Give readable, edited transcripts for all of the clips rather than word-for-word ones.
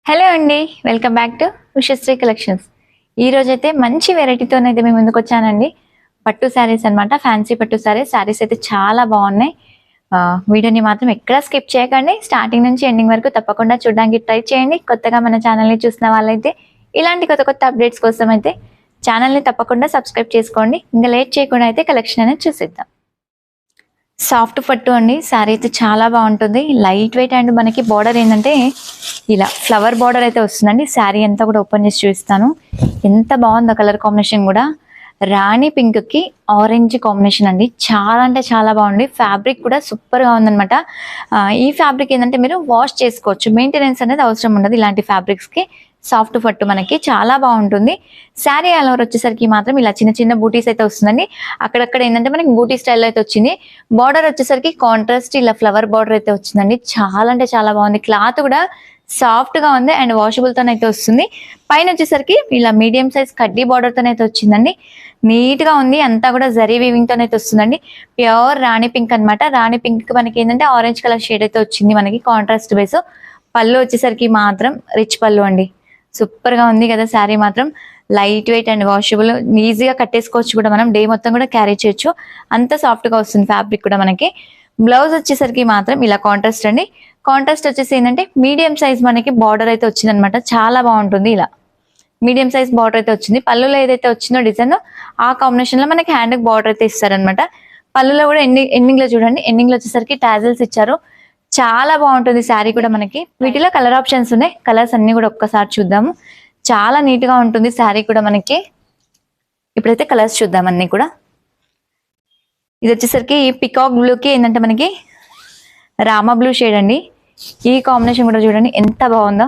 Hello అండి, welcome back to Ushasri collections. ఈ రోజైతే మంచి వెరైటీతోనైతే మేము ముందుకు వచ్చానండి. పట్టు శారీస్ అనమాట, ఫ్యాన్సీ పట్టు శారీస్ అయితే చాలా బాగున్నాయి. వీడియోని మాత్రం ఎక్కడ స్కిప్ చేయకండి, స్టార్టింగ్ నుంచి ఎండింగ్ వరకు తప్పకుండా చూడడానికి ట్రై చేయండి. కొత్తగా మన ఛానల్ని చూసిన వాళ్ళైతే ఇలాంటి కొత్త కొత్త అప్డేట్స్ కోసం అయితే ఛానల్ని తప్పకుండా సబ్స్క్రైబ్ చేసుకోండి. ఇంకా లేట్ చేయకుండా అయితే కలెక్షన్ అనేది చూసేద్దాం. సాఫ్ట్ పట్టు అండి, శారీ అయితే చాలా బాగుంటుంది. లైట్ వెయిట్ అండ్ మనకి బార్డర్ ఏంటంటే ఇలా ఫ్లవర్ బార్డర్ అయితే వస్తుందండి. శారీ అంతా కూడా ఓపెన్ చేసి చూపిస్తాను. ఎంత బాగుందో కలర్ కాంబినేషన్ కూడా. రాణి పింక్ కి ఆరెంజ్ కాంబినేషన్ అండి, చాలా అంటే చాలా బాగుంది. ఫ్యాబ్రిక్ కూడా సూపర్ గా ఉందన్నమాట. ఈ ఫ్యాబ్రిక్ ఏంటంటే మీరు వాష్ చేసుకోవచ్చు, మెయింటెనెన్స్ అనేది అవసరం ఉండదు. ఇలాంటి ఫ్యాబ్రిక్స్ కి సాఫ్ట్ పట్టు మనకి చాలా బాగుంటుంది. శారీ ఆల్ ఓవర్ వచ్చేసరికి మాత్రం ఇలా చిన్న చిన్న బూటీస్ అయితే వస్తుందండి. అక్కడక్కడ ఏంటంటే మనకి బూటీ స్టైల్ అయితే వచ్చింది. బార్డర్ వచ్చేసరికి కాంట్రాస్ట్ ఇలా ఫ్లవర్ బార్డర్ అయితే వచ్చిందండి. చాలా అంటే చాలా బాగుంది. క్లాత్ కూడా సాఫ్ట్ గా ఉంది అండ్ వాషబుల్ తోనైతే వస్తుంది. పైన వచ్చేసరికి ఇలా మీడియం సైజ్ కడ్డీ బార్డర్ తోనైతే వచ్చిందండి. నీట్ గా ఉంది, అంతా కూడా జరీ వీవింగ్ తోనైతే వస్తుందండి. ప్యూర్ రాణి పింక్ అనమాట. రాణి పింక్ మనకి ఏంటంటే ఆరెంజ్ కలర్ షేడ్ అయితే వచ్చింది మనకి కాంట్రాస్ట్ బేస్. పళ్ళు వచ్చేసరికి మాత్రం రిచ్ పళ్ళు అండి. సూపర్ గా ఉంది కదా శారీ మాత్రం. లైట్ వెయిట్ అండ్ వాషబుల్, ఈజీగా కట్టేసుకోవచ్చు కూడా, మనం డే మొత్తం కూడా క్యారీ చేయొచ్చు, అంత సాఫ్ట్ గా వస్తుంది ఫ్యాబ్రిక్ కూడా మనకి. బ్లౌజ్ వచ్చేసరికి మాత్రం ఇలా కాంట్రాస్ట్ అండి. కాంట్రాస్ట్ వచ్చేసి ఏంటంటే మీడియం సైజ్ మనకి బార్డర్ అయితే వచ్చింది అనమాట. చాలా బాగుంటుంది. ఇలా మీడియం సైజ్ బార్డర్ అయితే వచ్చింది. పళ్ళులో ఏదైతే వచ్చిందో డిజైన్ ఆ కాంబినేషన్ లో మనకి హ్యాండ్ బార్డర్ అయితే ఇస్తారనమాట. పళ్ళులో కూడా ఎండింగ్ లో చూడండి, ఎండింగ్ లో వచ్చేసరికి టాజిల్స్ ఇచ్చారు. చాలా బాగుంటుంది శారీ కూడా మనకి. వీటిలో కలర్ ఆప్షన్స్ ఉన్నాయి, కలర్స్ అన్ని కూడా ఒక్కసారి చూద్దాము. చాలా నీట్ గా ఉంటుంది శారీ కూడా మనకి. ఇప్పుడైతే కలర్స్ చూద్దాం అన్ని కూడా. ఇది వచ్చేసరికి పికాక్ బ్లూకి ఏంటంటే మనకి రామా బ్లూ షేడ్ అండి. ఈ కాంబినేషన్ కూడా చూడండి ఎంత బాగుందో.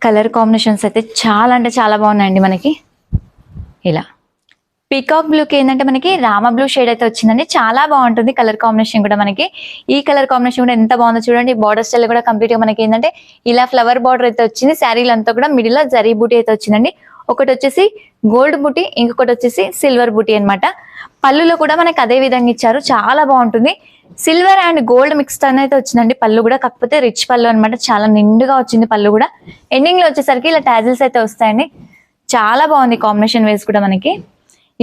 కలర్ కాంబినేషన్స్ అయితే చాలా అంటే చాలా బాగున్నాయండి మనకి. ఇలా పీకాక్ బ్లూకి ఏంటంటే మనకి రామా బ్లూ షేడ్ అయితే వచ్చిందండి. చాలా బాగుంటుంది కలర్ కాంబినేషన్ కూడా మనకి. ఈ కలర్ కాంబినేషన్ కూడా ఎంత బాగుందో చూడండి. బార్డర్ స్టైల్ కూడా కంప్లీట్ గా మనకి ఏంటంటే ఇలా ఫ్లవర్ బార్డర్ అయితే వచ్చింది. శారీలు అంతా కూడా మిడిల్ లో జరీ బూటీ అయితే వచ్చిందండి. ఒకటి వచ్చేసి గోల్డ్ బూటీ, ఇంకొకటి వచ్చేసి సిల్వర్ బూటీ అనమాట. పళ్ళులో కూడా మనకి అదే విధంగా ఇచ్చారు, చాలా బాగుంటుంది. సిల్వర్ అండ్ గోల్డ్ మిక్స్ అయితే వచ్చిందండి పళ్ళు కూడా, కాకపోతే రిచ్ పళ్ళు అనమాట. చాలా నిండుగా వచ్చింది పళ్ళు కూడా. ఎండింగ్ లో వచ్చేసరికి ఇలా టాజిల్స్ అయితే వస్తాయండి. చాలా బాగుంది కాంబినేషన్ వేస్ కూడా మనకి.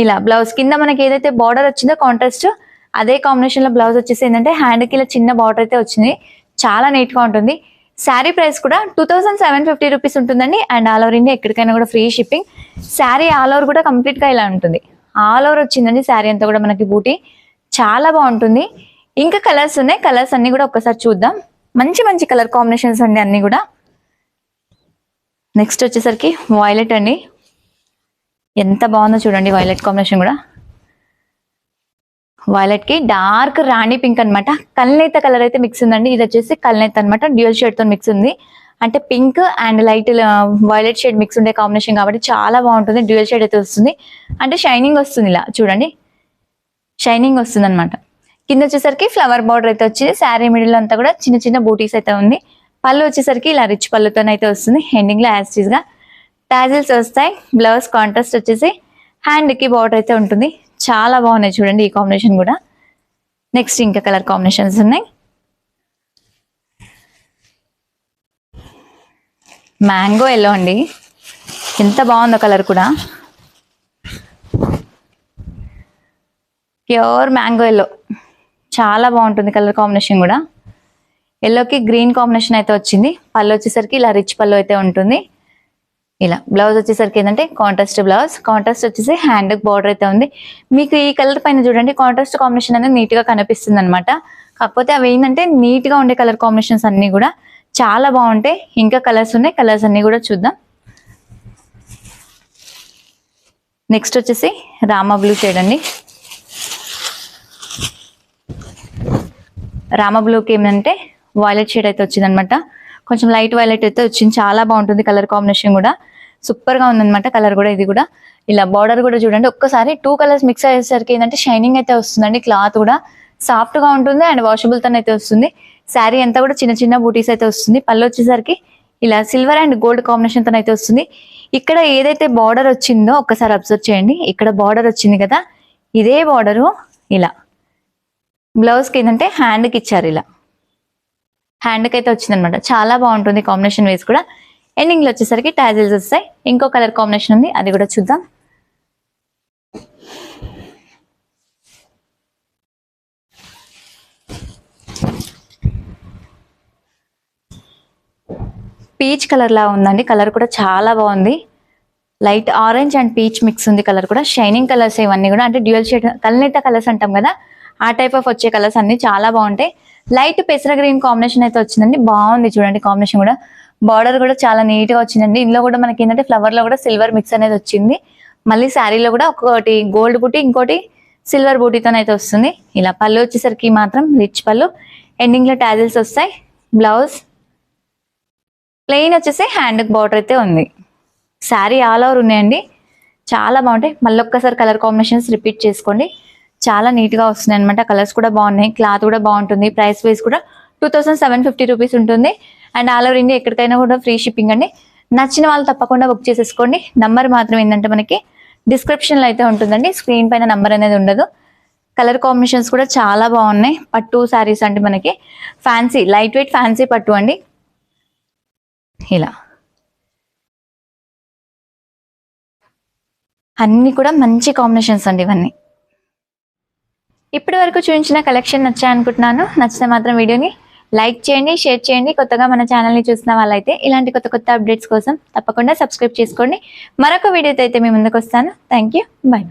ఇలా బ్లౌజ్ కింద మనకి ఏదైతే బార్డర్ వచ్చిందో కాంట్రాస్ట్, అదే కాంబినేషన్ లో బ్లౌజ్ వచ్చేసి ఏంటంటే హ్యాండ్ కి ఇలా చిన్న బార్డర్ అయితే వచ్చింది. చాలా నీట్ గా ఉంటుంది. శారీ ప్రైస్ కూడా 2750 రూపీస్ ఉంటుందండి. అండ్ ఆల్ ఓవర్ ఇండియా ఎక్కడికైనా కూడా free shipping. Sari all over కూడా కంప్లీట్ గా ఇలా ఉంటుంది. ఆల్ ఓవర్ వచ్చిందండి శారీ అంతా కూడా మనకి బూటీ. చాలా బాగుంటుంది. ఇంకా కలర్స్ ఉన్నాయి, కలర్స్ అన్ని కూడా ఒక్కసారి చూద్దాం. మంచి మంచి కలర్ కాంబినేషన్స్ అండి అన్ని కూడా. నెక్స్ట్ వచ్చేసరికి వైలెట్ అండి. ఎంత బాగుందో చూడండి వైలెట్ కాంబినేషన్ కూడా. వైలెట్ కి డార్క్ రాణి పింక్ అనమాట. కల్నేత కలర్ అయితే మిక్స్ ఉందండి. ఇది వచ్చేసి కల్నేత అనమాట, డ్యూయల్ షేడ్ తో మిక్స్ ఉంది. అంటే pink and light violet shade mix ఉండే కాంబినేషన్ కాబట్టి చాలా బాగుంటుంది. డ్యూయల్ షేడ్ అయితే వస్తుంది, అంటే షైనింగ్ వస్తుంది. ఇలా చూడండి, షైనింగ్ వస్తుంది అనమాట. కింద వచ్చేసరికి ఫ్లవర్ బార్డర్ అయితే వచ్చింది. శారీ మిడిల్ అంతా కూడా చిన్న చిన్న బూటీస్ అయితే ఉంది. పళ్ళు వచ్చేసరికి ఇలా రిచ్ పళ్ళుతో అయితే వస్తుంది. ఎండింగ్ లో యాజ్ గా టాజిల్స్ వస్తాయి. బ్లౌజ్ కాంట్రాస్ట్ వచ్చేసి హ్యాండ్ కి బార్డర్ అయితే ఉంటుంది. చాలా బాగున్నాయి చూడండి ఈ కాంబినేషన్ కూడా. నెక్స్ట్ ఇంకా కలర్ కాంబినేషన్స్ ఉన్నాయి. మ్యాంగో ఎల్లో అండి, ఎంత బాగుందో కలర్ కూడా. ప్యూర్ మ్యాంగో ఎల్లో, చాలా బాగుంటుంది కలర్ కాంబినేషన్ కూడా. ఎల్లోకి గ్రీన్ కాంబినేషన్ అయితే వచ్చింది. పళ్ళు వచ్చేసరికి ఇలా రిచ్ పళ్ళు అయితే ఉంటుంది. ఇలా బ్లౌజ్ వచ్చేసరికి ఏంటంటే కాంట్రాస్ట్ బ్లౌజ్, కాంట్రాస్ట్ వచ్చేసి హ్యాండ్ బార్డర్ అయితే ఉంది. మీకు ఈ కలర్ పైన చూడండి కాంట్రాస్ట్ కాంబినేషన్ అనేది నీట్ గా కనిపిస్తుంది అనమాట. కాకపోతే అవి ఏంటంటే నీట్ గా ఉండే కలర్ కాంబినేషన్స్ అన్ని కూడా చాలా బాగుంటాయి. ఇంకా కలర్స్ ఉన్నాయి, కలర్స్ అన్ని కూడా చూద్దాం. నెక్స్ట్ వచ్చేసి రామా బ్లూ షేడ్ అండి. రామా బ్లూకి ఏమంటే వైలెట్ షేడ్ అయితే వచ్చింది అనమాట. కొంచెం లైట్ వైలెట్ అయితే వచ్చింది. చాలా బాగుంటుంది కలర్ కాంబినేషన్ కూడా. సూపర్ గా ఉందన్నమాట కలర్ కూడా. ఇది కూడా ఇలా బార్డర్ కూడా చూడండి. ఒక్కసారి టూ కలర్స్ మిక్స్ అయ్యేసరికి ఏంటంటే షైనింగ్ అయితే వస్తుందండి. క్లాత్ కూడా సాఫ్ట్ గా ఉంటుంది అండ్ వాషబుల్ తో అయితే వస్తుంది. శారీ అంతా కూడా చిన్న చిన్న బూటీస్ అయితే వస్తుంది. పళ్ళు వచ్చేసరికి ఇలా సిల్వర్ అండ్ గోల్డ్ కాంబినేషన్ తో అయితే వస్తుంది. ఇక్కడ ఏదైతే బార్డర్ వచ్చిందో ఒక్కసారి అబ్జర్వ్ చేయండి. ఇక్కడ బార్డర్ వచ్చింది కదా, ఇదే బార్డరు ఇలా బ్లౌజ్ కి ఏంటంటే హ్యాండ్ కి ఇచ్చారు. ఇలా హ్యాండ్కి అయితే వచ్చింది అనమాట. చాలా బాగుంటుంది కాంబినేషన్ వేస్ కూడా. ఎండింగ్లో వచ్చేసరికి టాజిల్స్ వస్తాయి. ఇంకో కలర్ కాంబినేషన్ ఉంది, అది కూడా చూద్దాం. పీచ్ కలర్ లా ఉందండి. కలర్ కూడా చాలా బాగుంది. Light orange and peach mix ఉంది. కలర్ కూడా షైనింగ్ కలర్స్ ఇవన్నీ కూడా, అంటే డ్యూయల్ షేడ్ కల్నేత కలర్స్ అంటాం కదా, ఆ టైప్ ఆఫ్ వచ్చే కలర్స్ అన్ని చాలా బాగుంటాయి. లైట్ పెసర గ్రీన్ కాంబినేషన్ అయితే వచ్చిందండి. బాగుంది చూడండి కాంబినేషన్ కూడా. బార్డర్ కూడా చాలా నీట్ గా వచ్చిందండి. ఇందులో కూడా మనకి ఏంటంటే ఫ్లవర్ లో కూడా సిల్వర్ మిక్స్ అనేది వచ్చింది. మళ్ళీ శారీలో కూడా ఒకటి గోల్డ్ బూటీ, ఇంకోటి సిల్వర్ బూటీతో అయితే వస్తుంది. ఇలా పళ్ళు వచ్చేసరికి మాత్రం రిచ్ పళ్ళు, ఎండింగ్ లో టాజిల్స్ వస్తాయి. బ్లౌజ్ ప్లెయిన్ వచ్చేసి హ్యాండ్ బార్డర్ అయితే ఉంది. శారీ ఆల్ ఓవర్ ఉన్నాయండి, చాలా బాగుంటాయి. మళ్ళీ ఒక్కసారి కలర్ కాంబినేషన్స్ రిపీట్ చేసుకోండి, చాలా నీట్ గా వస్తున్నాయి అనమాట. కలర్స్ కూడా బాగున్నాయి, క్లాత్ కూడా బాగుంటుంది. ప్రైస్ వైజ్ కూడా 2750 రూపీస్ ఉంటుంది. అండ్ ఆల్ ఓవర్ ఇండియా ఎక్కడికైనా కూడా ఫ్రీ షిప్పింగ్ అండి. నచ్చిన వాళ్ళు తప్పకుండా బుక్ చేసేసుకోండి. నంబర్ మాత్రం ఏంటంటే మనకి డిస్క్రిప్షన్ లో అయితే ఉంటుందండి, స్క్రీన్ పైన నంబర్ అనేది ఉండదు. కలర్ కాంబినేషన్స్ కూడా చాలా బాగున్నాయి. పట్టు శారీస్ అంటే మనకి ఫ్యాన్సీ, లైట్ వెయిట్ ఫ్యాన్సీ పట్టు అండి. ఇలా అన్ని కూడా మంచి కాంబినేషన్స్ అండి ఇవన్నీ. ఇప్పటి వరకు చూపించిన కలెక్షన్ నచ్చాయనుకుంటున్నాను. నచ్చితే మాత్రం వీడియోని లైక్ చేయండి, షేర్ చేయండి. కొత్తగా మన ఛానల్ని చూసిన వాళ్ళైతే ఇలాంటి కొత్త కొత్త అప్డేట్స్ కోసం తప్పకుండా సబ్స్క్రైబ్ చేసుకోండి. మరొక వీడియోతో అయితే మీ ముందుకు వస్తాను. Thank you, by.